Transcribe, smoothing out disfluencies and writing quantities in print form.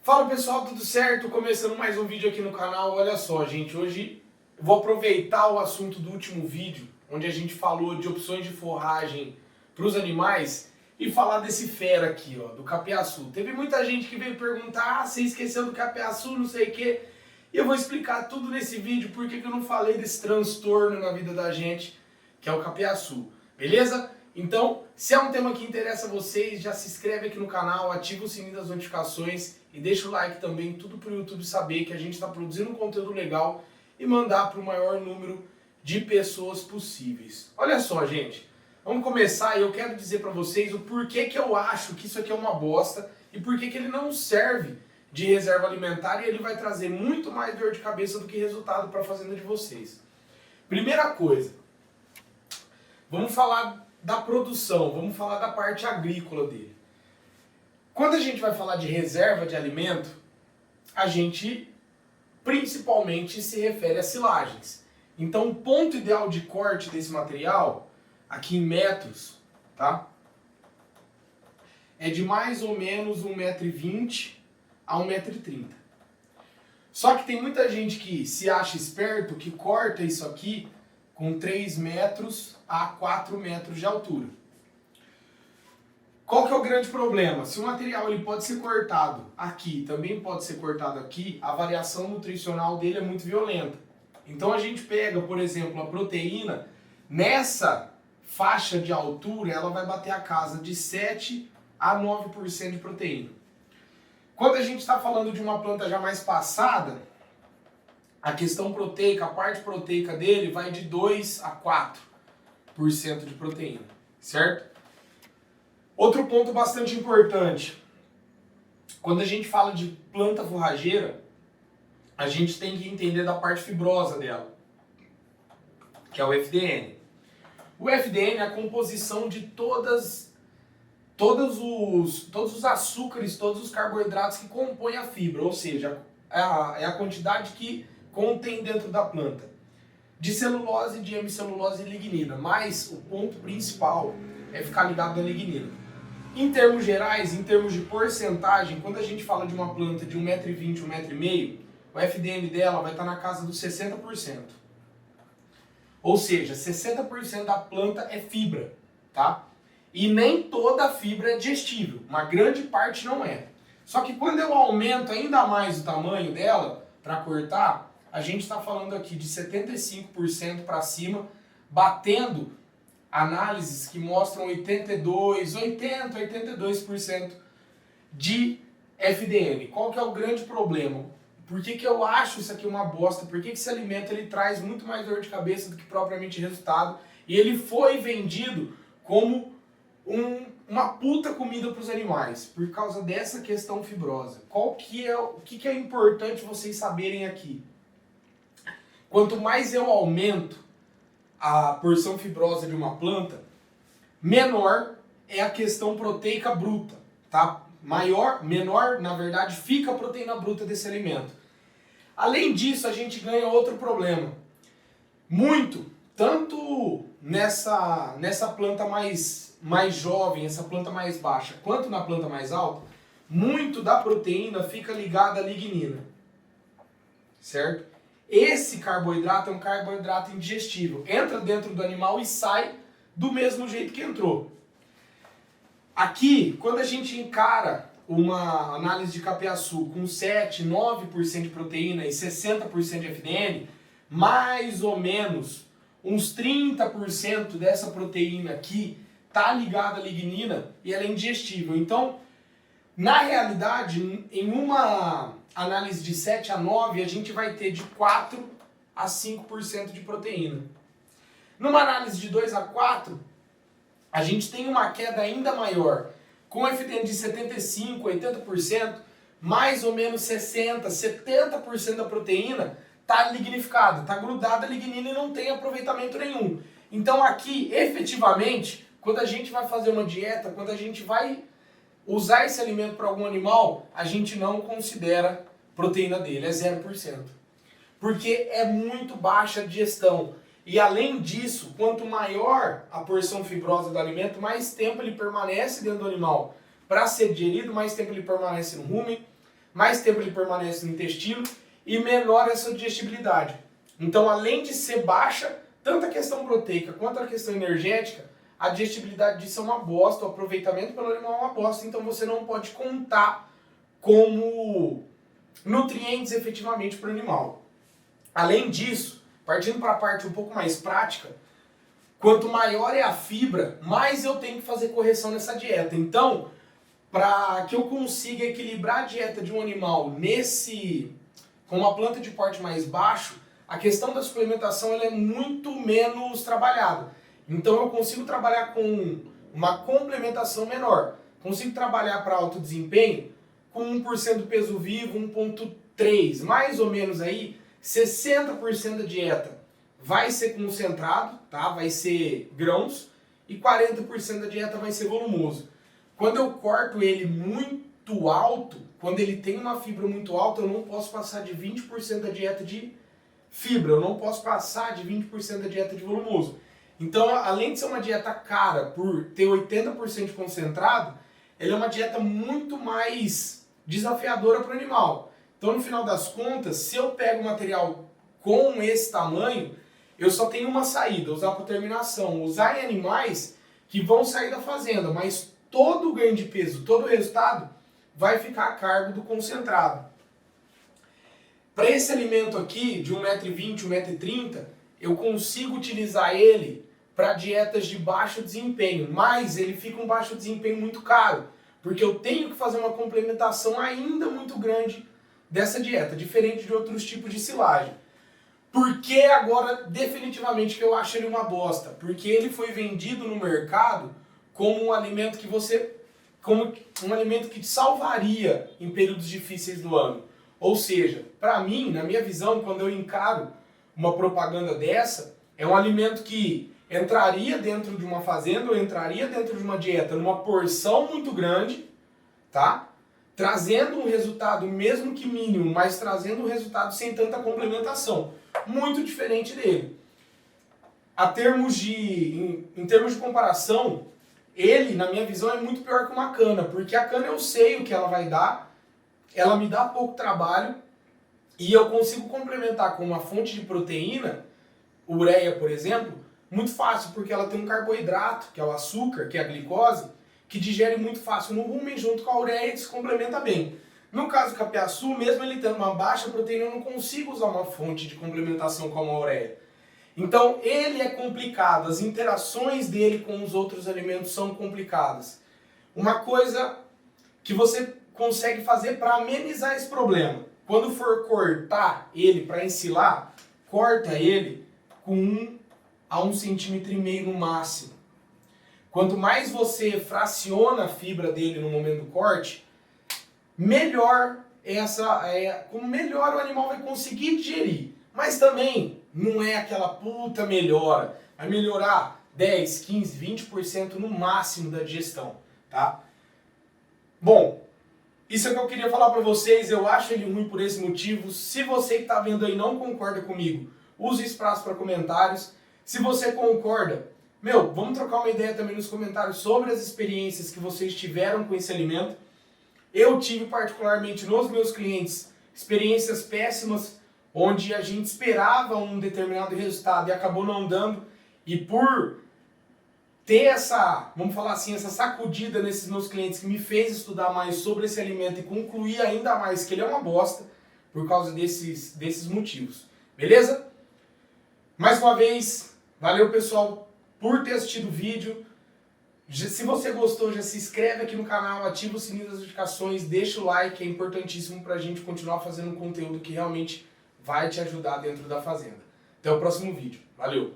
Fala pessoal, tudo certo? Começando mais um vídeo aqui no canal. Olha só, gente, hoje eu vou aproveitar o assunto do último vídeo, onde a gente falou de opções de forragem para os animais, e falar desse fera aqui, ó, do capiaçu. Teve muita gente que veio perguntar, você esqueceu do capiaçu, não sei o quê. E eu vou explicar tudo nesse vídeo, porque que eu não falei desse transtorno na vida da gente, que é o capiaçu, beleza? Então, se é um tema que interessa a vocês, já se inscreve aqui no canal, ativa o sininho das notificações e deixa o like também, tudo para o YouTube saber que a gente está produzindo um conteúdo legal e mandar para o maior número de pessoas possíveis. Olha só, gente, vamos começar e eu quero dizer para vocês o porquê que eu acho que isso aqui é uma bosta e porquê que ele não serve de reserva alimentar e ele vai trazer muito mais dor de cabeça do que resultado para a fazenda de vocês. Primeira coisa, vamos falar da produção, vamos falar da parte agrícola dele. Quando a gente vai falar de reserva de alimento, a gente principalmente se refere a silagens. Então o ponto ideal de corte desse material, aqui em metros, tá? É de mais ou menos 1,20 m a 1,30 m. Só que tem muita gente que se acha esperto, que corta isso aqui com 3 metros a 4 metros de altura. Qual que é o grande problema? Se o material ele pode ser cortado aqui, também pode ser cortado aqui, a variação nutricional dele é muito violenta. Então a gente pega, por exemplo, a proteína, nessa faixa de altura, ela vai bater a casa de 7 a 9% de proteína. Quando a gente está falando de uma planta já mais passada, a questão proteica, a parte proteica dele vai de 2 a 4% de proteína, certo? Outro ponto bastante importante, quando a gente fala de planta forrageira, a gente tem que entender da parte fibrosa dela, que é o FDN. O FDN é a composição de todos os açúcares, todos os carboidratos que compõem a fibra, ou seja, é a quantidade que contém dentro da planta de celulose, de hemicelulose e lignina, mas o ponto principal é ficar ligado na lignina. Em termos gerais, em termos de porcentagem, quando a gente fala de uma planta de 1,20 m, 1,5 m, o FDN dela vai estar na casa dos 60%. Ou seja, 60% da planta é fibra, tá? E nem toda a fibra é digestível, uma grande parte não é. Só que quando eu aumento ainda mais o tamanho dela, para cortar, a gente está falando aqui de 75% para cima, batendo análises que mostram 82% de FDN. Qual que é o grande problema? Por que eu acho isso aqui uma bosta? Por que esse alimento ele traz muito mais dor de cabeça do que propriamente resultado? E ele foi vendido como uma puta comida para os animais, por causa dessa questão fibrosa. O que é importante vocês saberem aqui? Quanto mais eu aumento a porção fibrosa de uma planta, menor é a questão proteica bruta, tá? Menor, na verdade, fica a proteína bruta desse alimento. Além disso, a gente ganha outro problema. Tanto nessa planta mais jovem, essa planta mais baixa, quanto na planta mais alta, muito da proteína fica ligada à lignina, certo? Esse carboidrato é um carboidrato indigestível. Entra dentro do animal e sai do mesmo jeito que entrou. Aqui, quando a gente encara uma análise de capiaçu com 7, 9% de proteína e 60% de FDN, mais ou menos uns 30% dessa proteína aqui está ligada à lignina e ela é indigestível. Então, na realidade, em uma análise de 7 a 9, a gente vai ter de 4 a 5% de proteína. Numa análise de 2 a 4, a gente tem uma queda ainda maior, com FDN de 75%, 80%, mais ou menos 60%, 70% da proteína está lignificada, está grudada à lignina e não tem aproveitamento nenhum. Então aqui, efetivamente, quando a gente vai fazer uma dieta, quando a gente vai usar esse alimento para algum animal, a gente não considera proteína dele, é 0%. Porque é muito baixa a digestão. E além disso, quanto maior a porção fibrosa do alimento, mais tempo ele permanece dentro do animal para ser digerido, mais tempo ele permanece no rumen, mais tempo ele permanece no intestino e menor essa digestibilidade. Então, além de ser baixa, tanto a questão proteica quanto a questão energética, a digestibilidade disso é uma bosta, o aproveitamento pelo animal é uma bosta, então você não pode contar como nutrientes efetivamente para o animal. Além disso, partindo para a parte um pouco mais prática, quanto maior é a fibra, mais eu tenho que fazer correção nessa dieta. Então, para que eu consiga equilibrar a dieta de um animal com uma planta de porte mais baixo, a questão da suplementação ela é muito menos trabalhada. Então eu consigo trabalhar com uma complementação menor. Consigo trabalhar para alto desempenho com 1% do peso vivo, 1,3%, mais ou menos aí, 60% da dieta vai ser concentrado, tá? Vai ser grãos, e 40% da dieta vai ser volumoso. Quando eu corto ele muito alto, quando ele tem uma fibra muito alta, eu não posso passar de 20% da dieta de fibra, eu não posso passar de 20% da dieta de volumoso. Então, além de ser uma dieta cara por ter 80% de concentrado, ela é uma dieta muito mais desafiadora para o animal. Então, no final das contas, se eu pego material com esse tamanho, eu só tenho uma saída, usar para terminação, usar em animais que vão sair da fazenda, mas todo o ganho de peso, todo o resultado vai ficar a cargo do concentrado. Para esse alimento aqui, de 1,20 m, 1,30 m, eu consigo utilizar ele para dietas de baixo desempenho, mas ele fica um baixo desempenho muito caro, porque eu tenho que fazer uma complementação ainda muito grande dessa dieta, diferente de outros tipos de silagem. Por que agora, definitivamente, que eu acho ele uma bosta? Porque ele foi vendido no mercado como um alimento como um alimento que te salvaria em períodos difíceis do ano. Ou seja, para mim, na minha visão, quando eu encaro uma propaganda dessa, é um alimento que entraria dentro de uma fazenda ou entraria dentro de uma dieta numa porção muito grande, tá? Trazendo um resultado, mesmo que mínimo, mas trazendo um resultado sem tanta complementação. Muito diferente dele. Em termos de comparação, ele, na minha visão, é muito pior que uma cana, porque a cana eu sei o que ela vai dar, ela me dá pouco trabalho e eu consigo complementar com uma fonte de proteína, ureia, por exemplo, muito fácil, porque ela tem um carboidrato, que é o açúcar, que é a glicose, que digere muito fácil no rumen junto com a ureia e se complementa bem. No caso do capiaçu, mesmo ele tendo uma baixa proteína, eu não consigo usar uma fonte de complementação como a ureia. Então, ele é complicado, as interações dele com os outros alimentos são complicadas. Uma coisa que você consegue fazer para amenizar esse problema, quando for cortar ele para ensilar, corta ele com 1 a 1,5 cm no máximo. Quanto mais você fraciona a fibra dele no momento do corte, melhor como melhor o animal vai conseguir digerir. Mas também não é aquela puta melhora. Vai melhorar 10, 15, 20% no máximo da digestão, tá? Bom, isso é o que eu queria falar pra vocês. Eu acho ele ruim por esse motivo. Se você que tá vendo aí não concorda comigo, use o espaço para comentários. Se você concorda, vamos trocar uma ideia também nos comentários sobre as experiências que vocês tiveram com esse alimento. Eu tive particularmente nos meus clientes experiências péssimas, onde a gente esperava um determinado resultado e acabou não dando, e por ter essa, vamos falar assim, essa sacudida nesses meus clientes que me fez estudar mais sobre esse alimento e concluir ainda mais que ele é uma bosta por causa desses motivos. Beleza? Mais uma vez, valeu pessoal por ter assistido o vídeo. Se você gostou, já se inscreve aqui no canal, ativa o sininho das notificações, deixa o like, é importantíssimo pra gente continuar fazendo um conteúdo que realmente vai te ajudar dentro da fazenda. Até o próximo vídeo. Valeu!